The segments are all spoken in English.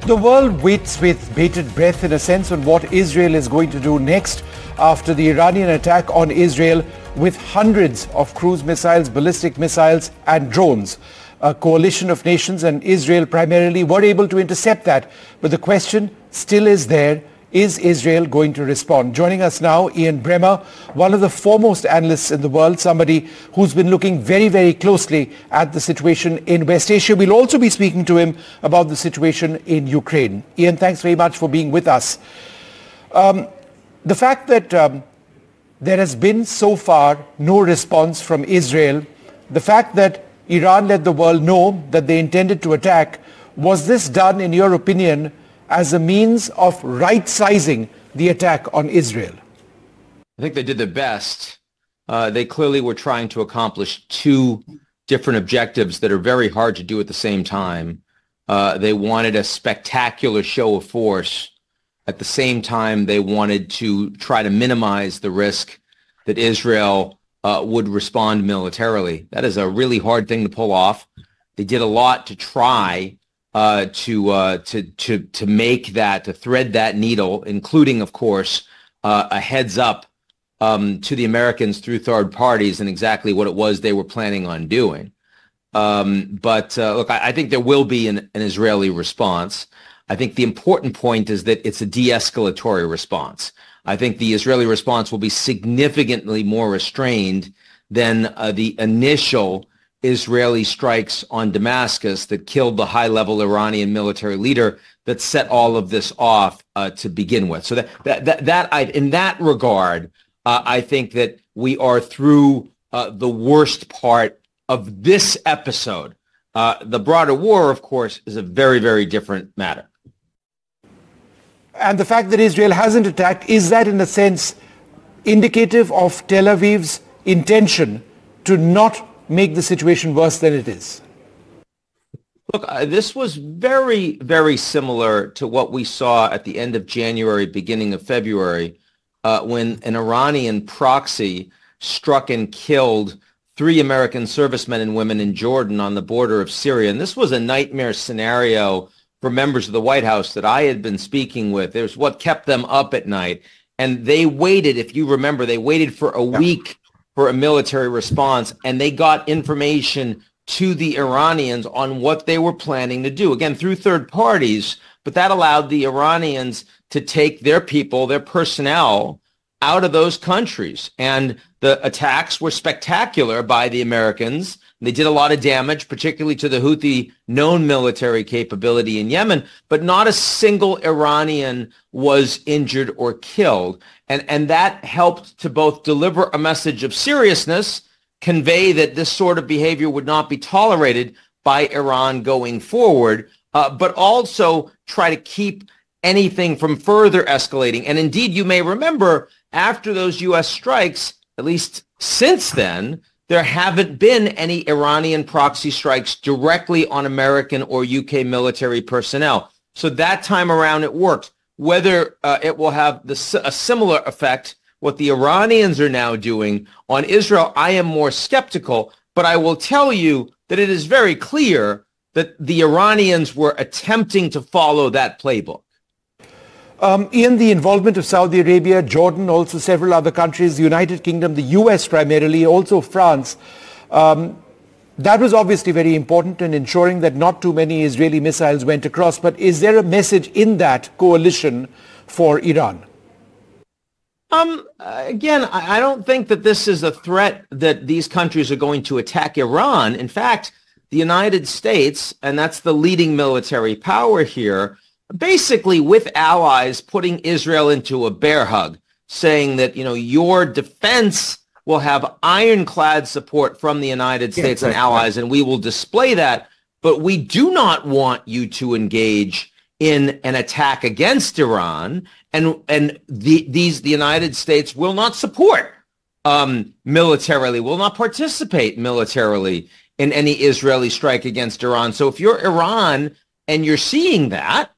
The world waits with bated breath, in a sense, on what Israel is going to do next after the Iranian attack on Israel with hundreds of cruise missiles, ballistic missiles and drones. A coalition of nations and Israel primarily were able to intercept that. But the question still is there. Is Israel going to respond? Joining us now, Ian Bremmer, one of the foremost analysts in the world, somebody who's been looking very, very closely at the situation in West Asia. We'll also be speaking to him about the situation in Ukraine. Ian, thanks very much for being with us. The fact that there has been so far no response from Israel, the fact that Iran let the world know that they intended to attack, was this done, in your opinion, as a means of right-sizing the attack on Israel? I think they did their best. They clearly were trying to accomplish two different objectives that are very hard to do at the same time. They wanted a spectacular show of force. At the same time, they wanted to try to minimize the risk that Israel would respond militarily. That is a really hard thing to pull off. They did a lot to try to make that, to thread that needle, including, of course, a heads up to the Americans through third parties and exactly what it was they were planning on doing. Look, I think there will be an Israeli response. I think the important point is that it's a de-escalatory response. I think the Israeli response will be significantly more restrained than the initial Israeli strikes on Damascus that killed the high-level Iranian military leader that set all of this off to begin with. So in that regard, I think that we are through the worst part of this episode. The broader war, of course, is a very, very different matter. And the fact that Israel hasn't attacked, is that in a sense indicative of Tel Aviv's intention to not make the situation worse than it is? Look, this was very, very similar to what we saw at the end of January, beginning of February, when an Iranian proxy struck and killed 3 American servicemen and women in Jordan on the border of Syria. And this was a nightmare scenario for members of the White House that I had been speaking with. It was what kept them up at night. And they waited, if you remember, they waited for a week for a military response, and they got information to the Iranians on what they were planning to do, again, through third parties, but that allowed the Iranians to take their people, their personnel, out of those countries. And the attacks were spectacular by the Americans. They did a lot of damage, particularly to the Houthi known military capability in Yemen, but not a single Iranian was injured or killed. And that helped to both deliver a message of seriousness, convey that this sort of behavior would not be tolerated by Iran going forward, but also try to keep anything from further escalating. And indeed, you may remember, after those U.S. strikes, at least since then, there haven't been any Iranian proxy strikes directly on American or UK military personnel. So that time around it worked. Whether it will have a similar effect, what the Iranians are now doing on Israel, I am more skeptical. But I will tell you that it is very clear that the Iranians were attempting to follow that playbook. In the involvement of Saudi Arabia, Jordan, also several other countries, the United Kingdom, the US primarily, also France, that was obviously very important in ensuring that not too many Israeli missiles went across. But is there a message in that coalition for Iran? Again, I don't think that this is a threat that these countries are going to attack Iran. In fact, the United States, and that's the leading military power here, basically with allies putting Israel into a bear hug, saying that, your defense will have ironclad support from the United States and allies, and we will display that. But we do not want you to engage in an attack against Iran, and the United States will not support militarily, will not participate militarily in any Israeli strike against Iran. So if you're Iran and you're seeing that,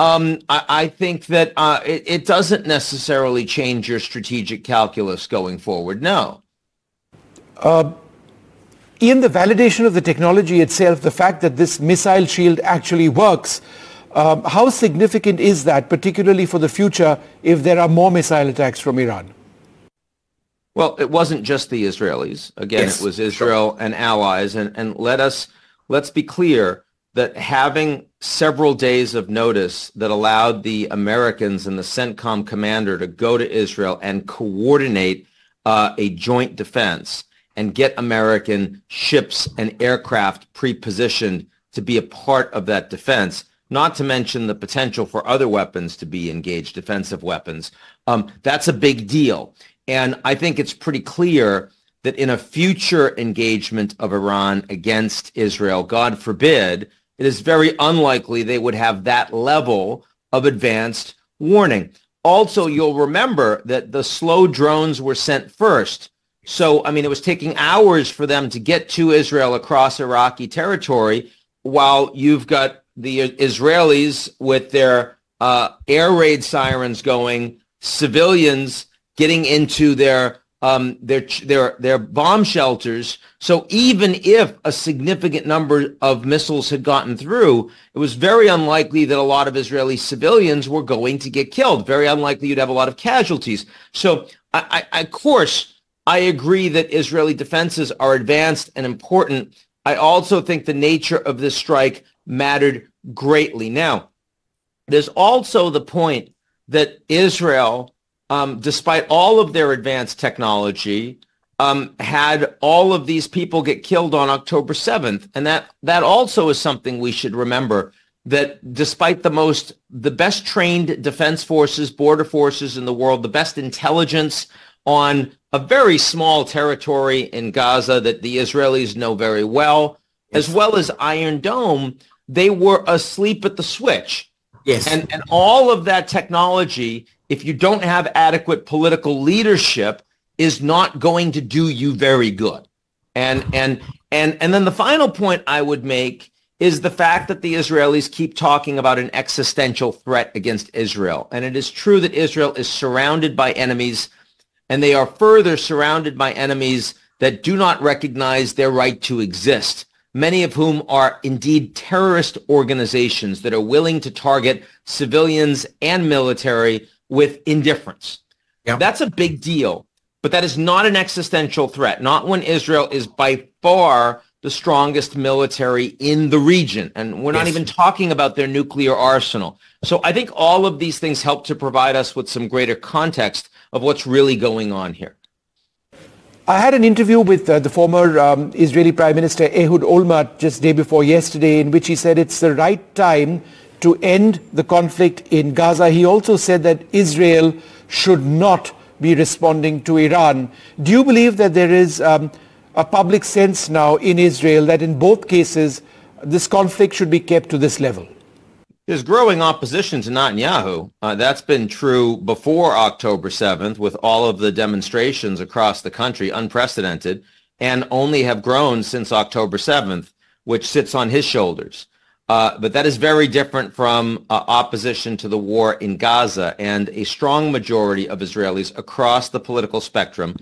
I think that it doesn't necessarily change your strategic calculus going forward, no. In the validation of the technology itself, the fact that this missile shield actually works, How significant is that, particularly for the future, if there are more missile attacks from Iran? Well, it wasn't just the Israelis. Again, yes, it was Israel and allies. And let's be clear that having several days of notice that allowed the Americans and the CENTCOM commander to go to Israel and coordinate a joint defense and get American ships and aircraft pre-positioned to be a part of that defense, not to mention the potential for other weapons to be engaged, defensive weapons. That's a big deal. And I think it's pretty clear that in a future engagement of Iran against Israel, God forbid, it is very unlikely they would have that level of advanced warning. Also, you'll remember that the slow drones were sent first. So, I mean, it was taking hours for them to get to Israel across Iraqi territory, while you've got the Israelis with their air raid sirens going, civilians getting into their bomb shelters. So even if a significant number of missiles had gotten through, it was very unlikely that a lot of Israeli civilians were going to get killed. Very unlikely you'd have a lot of casualties. So of course, I agree that Israeli defenses are advanced and important. I also think the nature of this strike mattered greatly. Now, there's also the point that Israel, despite all of their advanced technology, had all of these people get killed on October 7th. And that also is something we should remember, that despite the best trained defense forces, border forces in the world, the best intelligence on a very small territory in Gaza that the Israelis know very well, as well as Iron Dome, they were asleep at the switch. Yes. And all of that technology, if you don't have adequate political leadership, is not going to do you very good. And then the final point I would make is the fact that the Israelis keep talking about an existential threat against Israel. And it is true that Israel is surrounded by enemies, and they are further surrounded by enemies that do not recognize their right to exist, many of whom are indeed terrorist organizations that are willing to target civilians and military with indifference. Yep. That's a big deal, but that is not an existential threat, not when Israel is by far the strongest military in the region. And we're not even talking about their nuclear arsenal. So I think all of these things help to provide us with some greater context of what's really going on here. I had an interview with the former Israeli Prime Minister Ehud Olmert just day before yesterday, in which he said it's the right time to end the conflict in Gaza. He also said that Israel should not be responding to Iran. Do you believe that there is a public sense now in Israel that in both cases this conflict should be kept to this level? There's growing opposition to Netanyahu. That's been true before October 7th with all of the demonstrations across the country, unprecedented, and only have grown since October 7th, which sits on his shoulders. But that is very different from opposition to the war in Gaza, and a strong majority of Israelis across the political spectrum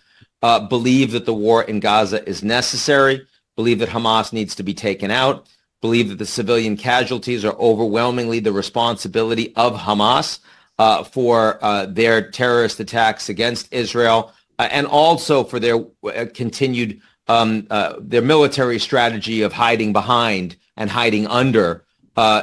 believe that the war in Gaza is necessary, believe that Hamas needs to be taken out, believe that the civilian casualties are overwhelmingly the responsibility of Hamas for their terrorist attacks against Israel, and also for their continued their military strategy of hiding behind and hiding under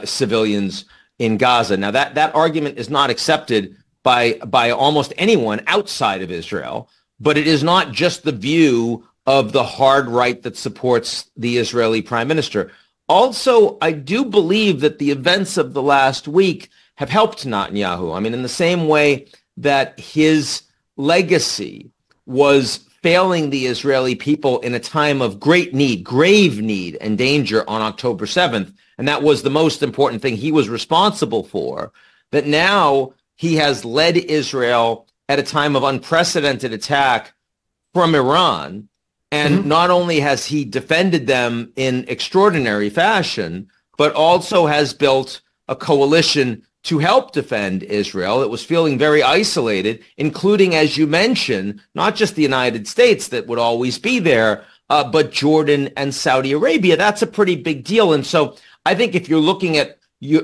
civilians in Gaza. Now, that argument is not accepted by almost anyone outside of Israel, but it is not just the view of the hard right that supports the Israeli prime minister. Also, I do believe that the events of the last week have helped Netanyahu. I mean, in the same way that his legacy was failing the Israeli people in a time of great need, grave need and danger on October 7th, and that was the most important thing he was responsible for, that now he has led Israel at a time of unprecedented attack from Iran. And not only has he defended them in extraordinary fashion, but also has built a coalition to help defend Israel that was feeling very isolated, including, as you mentioned, not just the United States that would always be there, but Jordan and Saudi Arabia. That's a pretty big deal. And so I think if you're looking at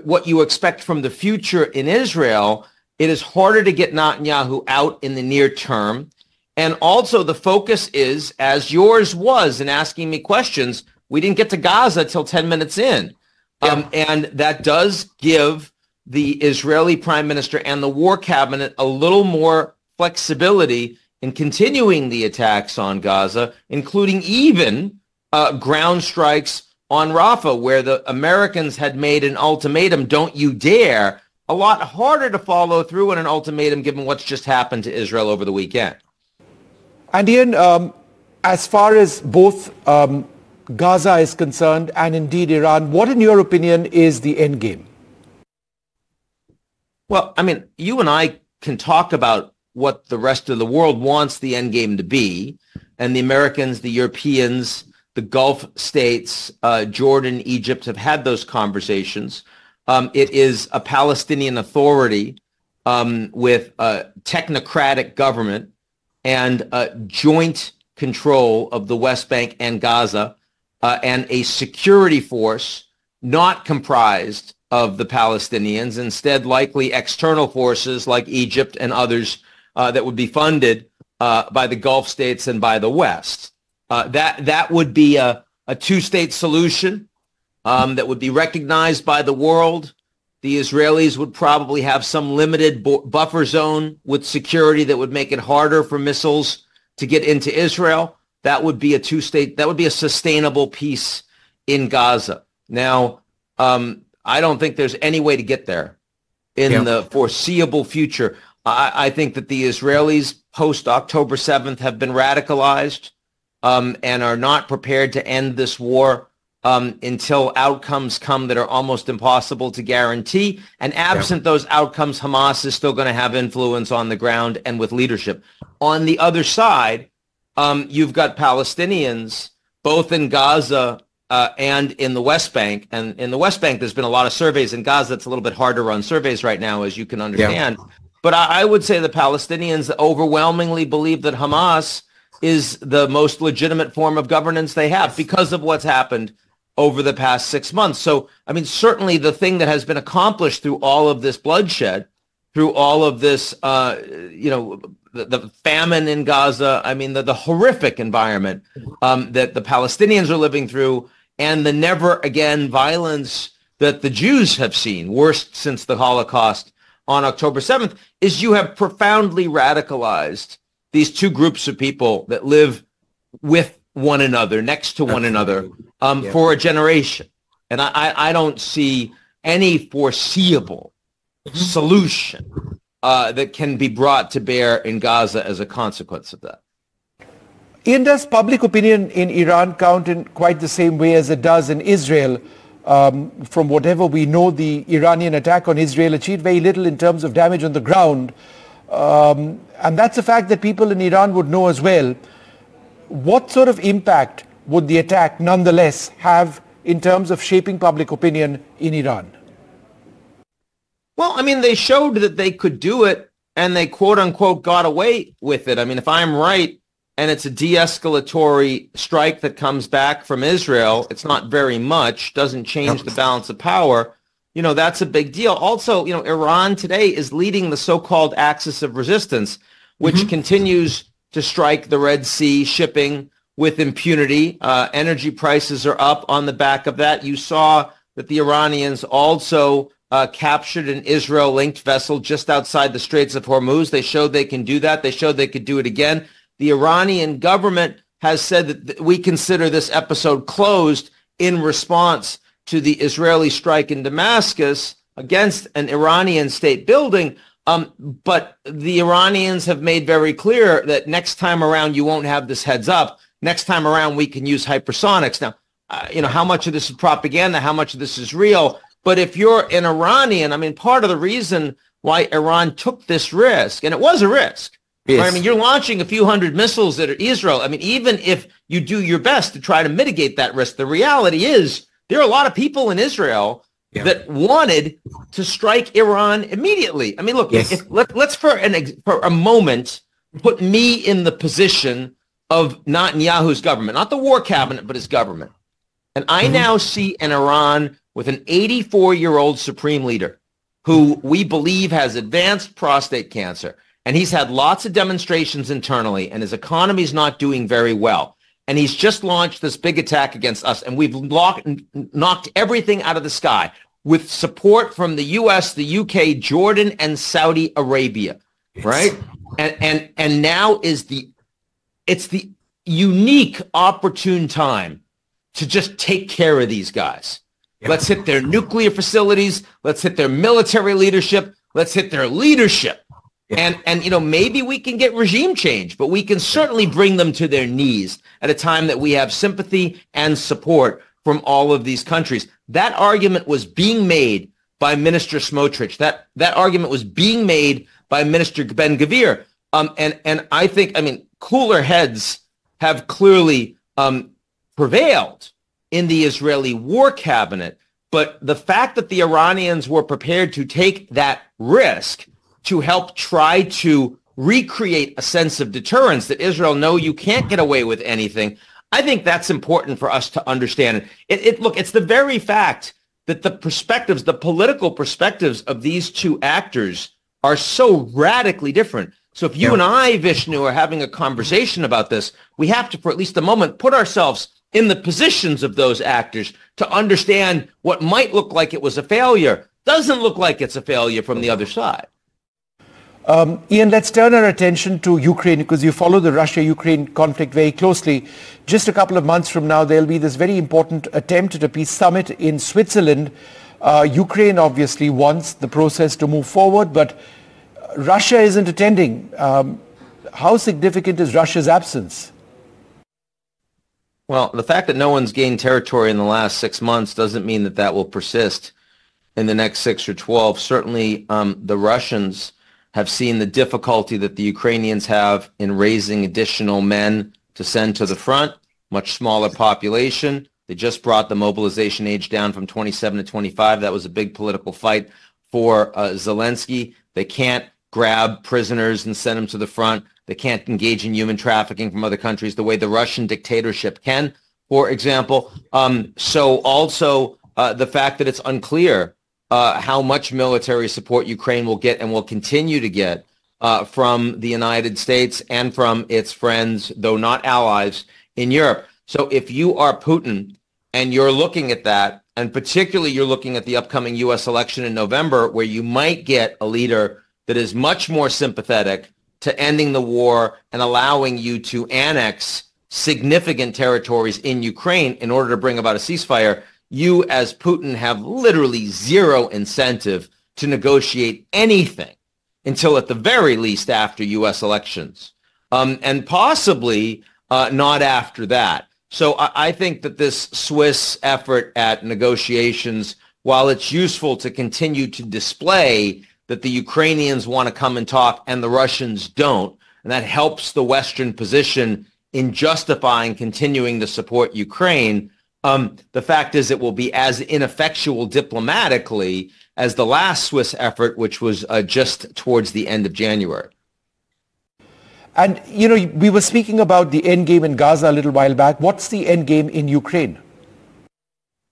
what you expect from the future in Israel, it is harder to get Netanyahu out in the near term. And also the focus is, as yours was in asking me questions, we didn't get to Gaza till 10 minutes in. And that does give the Israeli prime minister and the war cabinet a little more flexibility in continuing the attacks on Gaza, including even ground strikes on Rafah, where the Americans had made an ultimatum, don't you dare. A lot harder to follow through on an ultimatum given what's just happened to Israel over the weekend. And Ian, as far as both Gaza is concerned and indeed Iran, what in your opinion is the end game? Well, I mean, you and I can talk about what the rest of the world wants the end game to be, and the Americans, the Europeans, the Gulf states, Jordan, Egypt have had those conversations. It is a Palestinian Authority with a technocratic government and joint control of the West Bank and Gaza, and a security force not comprised of the Palestinians, instead likely external forces like Egypt and others that would be funded by the Gulf states and by the West. That would be a two-state solution that would be recognized by the world. The Israelis would probably have some limited buffer zone with security that would make it harder for missiles to get into Israel. That would be a two-state, that would be a sustainable peace in Gaza. Now, I don't think there's any way to get there in the foreseeable future. I think that the Israelis post-October 7th have been radicalized and are not prepared to end this war until outcomes come that are almost impossible to guarantee. And absent those outcomes, Hamas is still going to have influence on the ground and with leadership. On the other side, you've got Palestinians, both in Gaza and in the West Bank. And in the West Bank, there's been a lot of surveys. In Gaza, it's a little bit hard to run surveys right now, as you can understand. But I would say the Palestinians overwhelmingly believe that Hamas is the most legitimate form of governance they have because of what's happened over the past 6 months. So, I mean, certainly the thing that has been accomplished through all of this bloodshed, through all of this, the famine in Gaza, I mean, the horrific environment that the Palestinians are living through, and the never again violence that the Jews have seen, worst since the Holocaust on October 7th, is you have profoundly radicalized these two groups of people that live with one another, next to one another, for a generation. And I don't see any foreseeable solution that can be brought to bear in Gaza as a consequence of that. Ian, does public opinion in Iran count in quite the same way as it does in Israel? From whatever we know, the Iranian attack on Israel achieved very little in terms of damage on the ground. And that's a fact that people in Iran would know as well. What sort of impact would the attack nonetheless have in terms of shaping public opinion in Iran? Well, I mean, they showed that they could do it, and they quote unquote got away with it. I mean, if I'm right, and it's a de-escalatory strike that comes back from Israel, it's not very much, doesn't change the balance of power. You know, that's a big deal. Also, you know, Iran today is leading the so-called axis of resistance, which continues to strike the Red Sea shipping with impunity. Energy prices are up on the back of that. You saw that the Iranians also captured an Israel-linked vessel just outside the Straits of Hormuz. They showed they can do that. They showed they could do it again. The Iranian government has said that we consider this episode closed in response to the Israeli strike in Damascus against an Iranian state building. But the Iranians have made very clear that next time around, you won't have this heads up. Next time around, we can use hypersonics. Now, you know, how much of this is propaganda? How much of this is real? But if you're an Iranian, I mean, part of the reason why Iran took this risk, and it was a risk, right? I mean, you're launching a few hundred missiles at Israel. I mean, even if you do your best to try to mitigate that risk, the reality is there are a lot of people in Israel that wanted to strike Iran immediately. I mean, look, let's for a moment put me in the position of Netanyahu's government, not the war cabinet, but his government. And I now see an Iran with an 84-year-old supreme leader who we believe has advanced prostate cancer, and he's had lots of demonstrations internally, and his economy's not doing very well. And he's just launched this big attack against us, and we've knocked everything out of the sky with support from the U.S., the U.K., Jordan, and Saudi Arabia, right? And now is the unique, opportune time to just take care of these guys. Yeah. Let's hit their nuclear facilities. Let's hit their military leadership. Let's hit their leadership. Yeah. And you know, maybe we can get regime change, but we can certainly bring them to their knees at a time that we have sympathy and support from all of these countries. That argument was being made by Minister Smotrich. That argument was being made by Minister Ben-Gvir. And I think, I mean, cooler heads have clearly prevailed in the Israeli war cabinet. But the fact that the Iranians were prepared to take that risk to help try to recreate a sense of deterrence that Israel, no, you can't get away with anything, I think that's important for us to understand. Look, it's the very fact that the perspectives, the political perspectives of these two actors are so radically different. So if you and I, Vishnu, are having a conversation about this, we have to, for at least a moment, put ourselves in the positions of those actors to understand what might look like it was a failure doesn't look like it's a failure from the other side. Ian, let's turn our attention to Ukraine, because you follow the Russia-Ukraine conflict very closely. Just a couple of months from now, there'll be this very important attempt at a peace summit in Switzerland. Ukraine obviously wants the process to move forward, but Russia isn't attending. How significant is Russia's absence? Well, the fact that no one's gained territory in the last 6 months doesn't mean that that will persist in the next 6 or 12. Certainly, the Russians have seen the difficulty that the Ukrainians have in raising additional men to send to the front, much smaller population. They just brought the mobilization age down from 27 to 25. That was a big political fight for Zelensky. They can't grab prisoners and send them to the front. They can't engage in human trafficking from other countries the way the Russian dictatorship can, for example. So also the fact that it's unclear how much military support Ukraine will get and will continue to get from the United States and from its friends, though not allies, in Europe. So if you are Putin and you're looking at that, and particularly you're looking at the upcoming U.S. election in November, where you might get a leader that is much more sympathetic to ending the war and allowing you to annex significant territories in Ukraine in order to bring about a ceasefire, you as Putin have literally zero incentive to negotiate anything until at the very least after U.S. elections, and possibly not after that. So I think that this Swiss effort at negotiations, while it's useful to continue to display that the Ukrainians want to come and talk and the Russians don't, and that helps the Western position in justifying continuing to support Ukraine, the fact is it will be as ineffectual diplomatically as the last Swiss effort, which was just towards the end of January. And, you know, we were speaking about the endgame in Gaza a little while back. What's the endgame in Ukraine?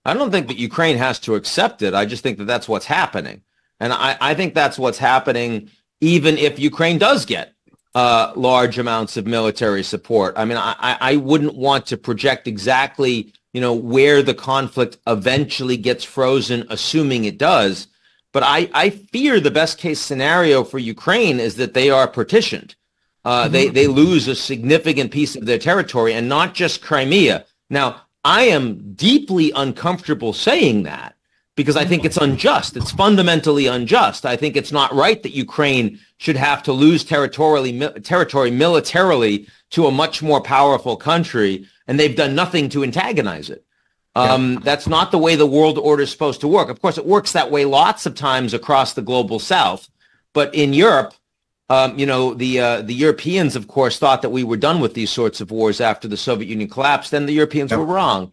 I don't think that Ukraine has to accept it. I just think that that's what's happening. And I think that's what's happening even if Ukraine does get large amounts of military support. I mean, I wouldn't want to project exactly, you know, where the conflict eventually gets frozen, assuming it does. But I fear the best case scenario for Ukraine is that they are partitioned. They lose a significant piece of their territory, and not just Crimea. Now, I am deeply uncomfortable saying that because I think it's unjust. It's fundamentally unjust. I think it's not right that Ukraine should have to lose territory militarily to a much more powerful country, and they've done nothing to antagonize it. That's not the way the world order is supposed to work. Of course, it works that way lots of times across the global south. But in Europe, you know, the Europeans, of course, thought that we were done with these sorts of wars after the Soviet Union collapsed, and the Europeans were wrong.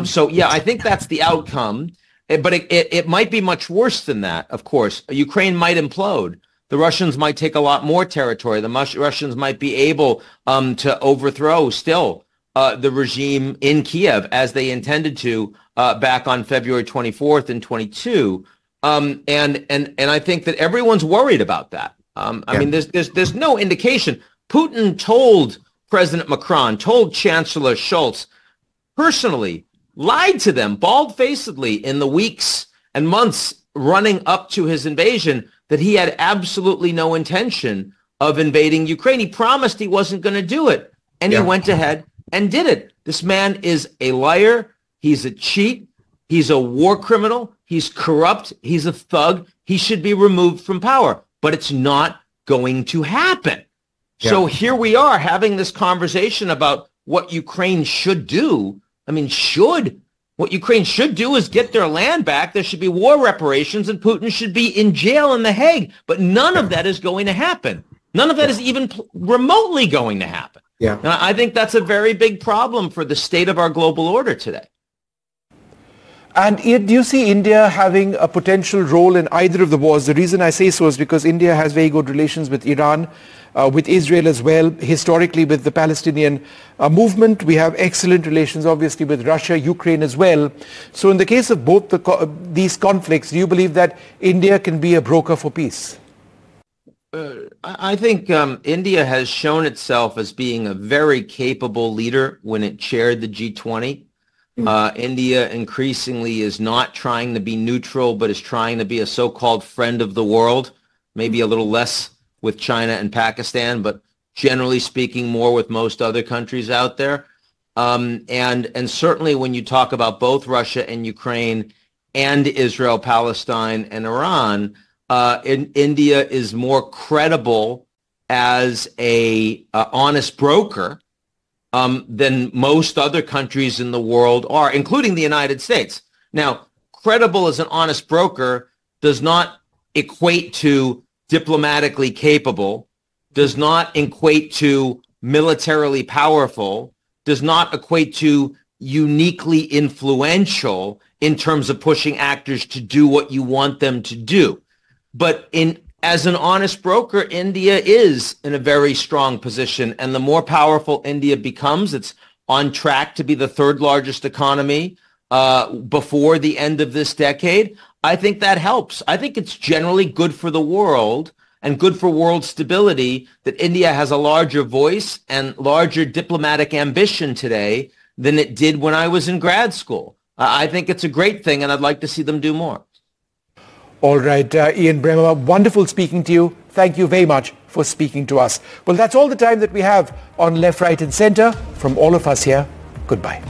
So, yeah, I think that's the outcome. But it might be much worse than that, of course. Ukraine might implode. The Russians might take a lot more territory. The Russians might be able to overthrow still the regime in Kiev as they intended to back on February 24th and 22. And I think that everyone's worried about that. I mean, there's no indication. Putin told President Macron, told Chancellor Scholz personally, lied to them bald-facedly in the weeks and months running up to his invasion that he had absolutely no intention of invading Ukraine. He promised he wasn't going to do it, and he went ahead and did it. This man is a liar. He's a cheat. He's a war criminal. He's corrupt. He's a thug. He should be removed from power, but it's not going to happen. So here we are having this conversation about what Ukraine should do. I mean, what Ukraine should do is get their land back. There should be war reparations, and Putin should be in jail in The Hague. But none of that is going to happen. None of that is even remotely going to happen. And I think that's a very big problem for the state of our global order today. And do you see India having a potential role in either of the wars? The reason I say so is because India has very good relations with Iran, with Israel as well, historically with the Palestinian movement. We have excellent relations, obviously, with Russia, Ukraine as well. So in the case of both these conflicts, do you believe that India can be a broker for peace? I think India has shown itself as being a very capable leader when it chaired the G20. India increasingly is not trying to be neutral, but is trying to be a so-called friend of the world, maybe a little less with China and Pakistan, but generally speaking more with most other countries out there. And certainly when you talk about both Russia and Ukraine and Israel, Palestine, and Iran, India is more credible as a honest broker than most other countries in the world are, including the United States. Now, credible as an honest broker does not equate to diplomatically capable, does not equate to militarily powerful, does not equate to uniquely influential in terms of pushing actors to do what you want them to do. But as an honest broker, India is in a very strong position. And the more powerful India becomes, it's on track to be the third largest economy before the end of this decade. I think that helps. I think it's generally good for the world and good for world stability that India has a larger voice and larger diplomatic ambition today than it did when I was in grad school. I think it's a great thing, and I'd like to see them do more. All right, Ian Bremmer, wonderful speaking to you. Thank you very much for speaking to us. Well, that's all the time that we have on Left, Right and Center. From all of us here, goodbye.